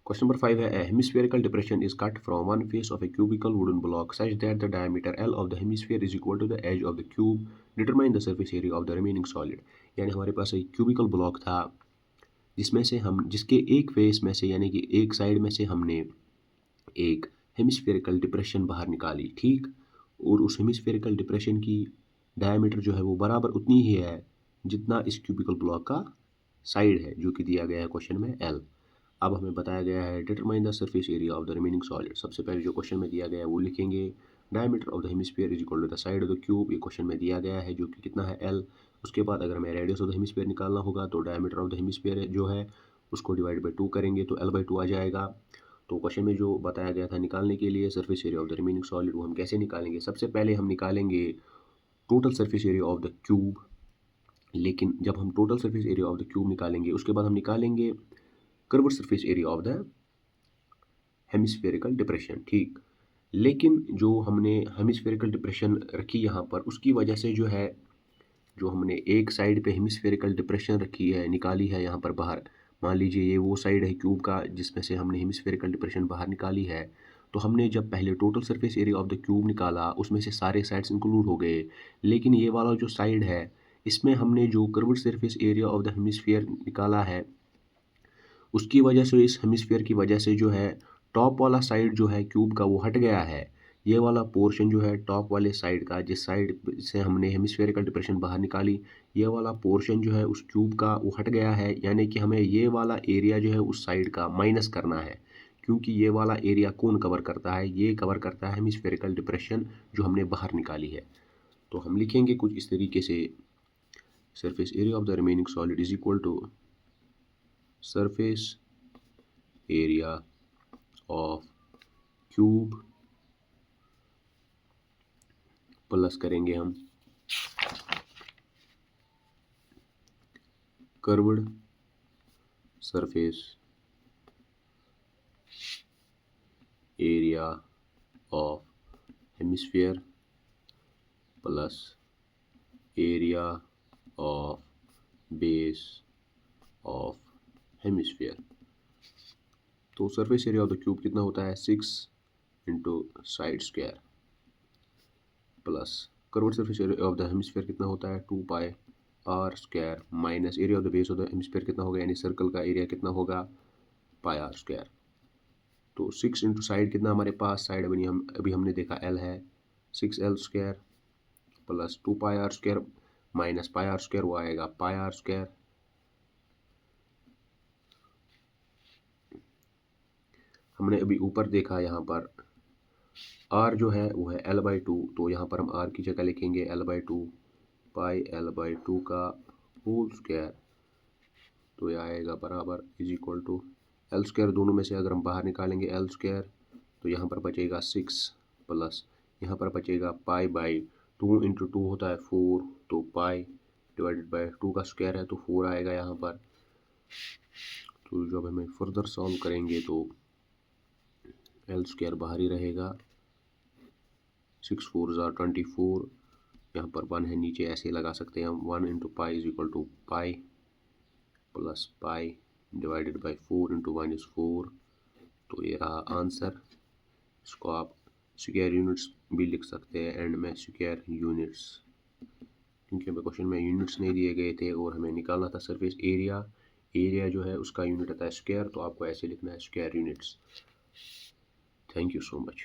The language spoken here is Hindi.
क्वेश्चन नंबर 5 है a hemispherical depression is cut from one face of a cubical wooden block such that the diameter L of the hemisphere is equal to the edge of the cube. Determine the surface area of the remaining solid. यानी हमारे पास एक क्यूबिकल ब्लॉक था जिसमें से हम जिसके एक फेस में से यानी कि एक साइड में से हमने एक हेमिस्फेरिकल डिप्रेशन बाहर निकाली, ठीक। और उस हेमिस्फेरिकल डिप्रेशन की डायमीटर जो है वो बराबर उतनी ही है जितना इस क्यूबिकल ब्लॉक का साइड है, जो कि दिया गया है क्वेश्चन में L। अब हमें बताया गया है determine the surface area of the remaining solid. सबसे पहले जो क्वेश्चन में दिया गया है वो लिखेंगे diameter of the hemisphere is equal to the side of the cube. ये क्वेश्चन में दिया गया है जो कि कितना है L। उसके बाद अगर हमें रेडियस ऑफ द हेमिस्फीयर निकालना होगा तो डायमीटर ऑफ द हेमिस्फीयर जो है उसको डिवाइड बाई 2 करेंगे तो L/2 आ जाएगा। तो क्वेश्चन में जो बताया गया था निकालने के लिए surface area of the remaining solid, वो हम कैसे निकालेंगे। सबसे पहले हम निकालेंगे total surface area of the cube. लेकिन जब हम total surface area of the cube निकालेंगे उसके बाद हम निकालेंगे curved surface area of the hemispherical depression, ठीक। लेकिन जो हमने हेमिस्फेरिकल डिप्रेशन रखी यहाँ पर उसकी वजह से जो है, जो हमने एक साइड पे हेमिस्फेरिकल डिप्रेशन रखी है निकाली है यहाँ पर बाहर, मान लीजिए ये वो साइड है क्यूब का जिसमें से हमने हेमिस्फेरिकल डिप्रेशन बाहर निकाली है। तो हमने जब पहले total surface area of the cube निकाला उसमें से सारे साइड्स इंक्लूड हो गए, लेकिन ये वाला जो साइड है इसमें हमने जो curved surface area of the hemisphere निकाला है उसकी वजह से, इस हेमिस्फीयर की वजह से जो है टॉप वाला साइड जो है क्यूब का वो हट गया है। ये वाला पोर्शन जो है टॉप वाले साइड का, जिस साइड से हमने हेमिस्फेरिकल डिप्रेशन बाहर निकाली, ये वाला पोर्शन जो है उस क्यूब का वो हट गया है। यानी कि हमें ये वाला एरिया जो है उस साइड का माइनस करना है, क्योंकि ये वाला एरिया कौन कवर करता है, ये कवर करता है हेमिस्फेरिकल डिप्रेशन जो हमने बाहर निकाली है। तो हम लिखेंगे कुछ इस तरीके से surface area of the remaining solid is equal to surface area of cube plus करेंगे हम curved surface area of hemisphere plus area of base of hemisphere. तो surface area of the cube कितना होता है 6 into side square plus curved surface area of the hemisphere कितना होता है 2 pi are square minus area of the base of the hemisphere कितना होगा, यानी सर्कल का एरिया कितना होगा पाई आर स्क्वायर। तो 6 इंटू साइड कितना हमारे पास, साइड बनी हम अभी हमने देखा L है 6L square plus 2 pi are square minus pi are square, वो आएगा पाई आर स्क्वायर। हमने अभी ऊपर देखा यहाँ पर R जो है वो है L/2, तो यहाँ पर हम R की जगह लिखेंगे L/2 पाई L/2 का होल स्क्वायर। तो ये आएगा बराबर is equal to L square, दोनों में से अगर हम बाहर निकालेंगे L स्क्वायर तो यहाँ पर बचेगा 6 प्लस यहाँ पर बचेगा पाई बाई 2 इंटू 2 होता है 4, तो पाई डिवाइडेड बाई 2 का स्क्वायर है तो 4 आएगा यहाँ पर। तो जब हमें फर्दर सॉल्व करेंगे तो L स्क्वायर बाहर ही रहेगा, 6 4 24, यहाँ पर 1 है नीचे ऐसे लगा सकते हैं हम, 1 into pi is equal to pi plus pi divided by 4 into 1 is 4। तो ये रहा आंसर। इसको आप स्क्वायर यूनिट्स भी लिख सकते हैं एंड में स्क्वायर यूनिट्स, क्योंकि हमें क्वेश्चन में यूनिट्स नहीं दिए गए थे और हमें निकालना था सरफेस एरिया। एरिया जो है उसका यूनिट आता है स्क्वायर, तो आपको ऐसे लिखना है square units. Thank you so much.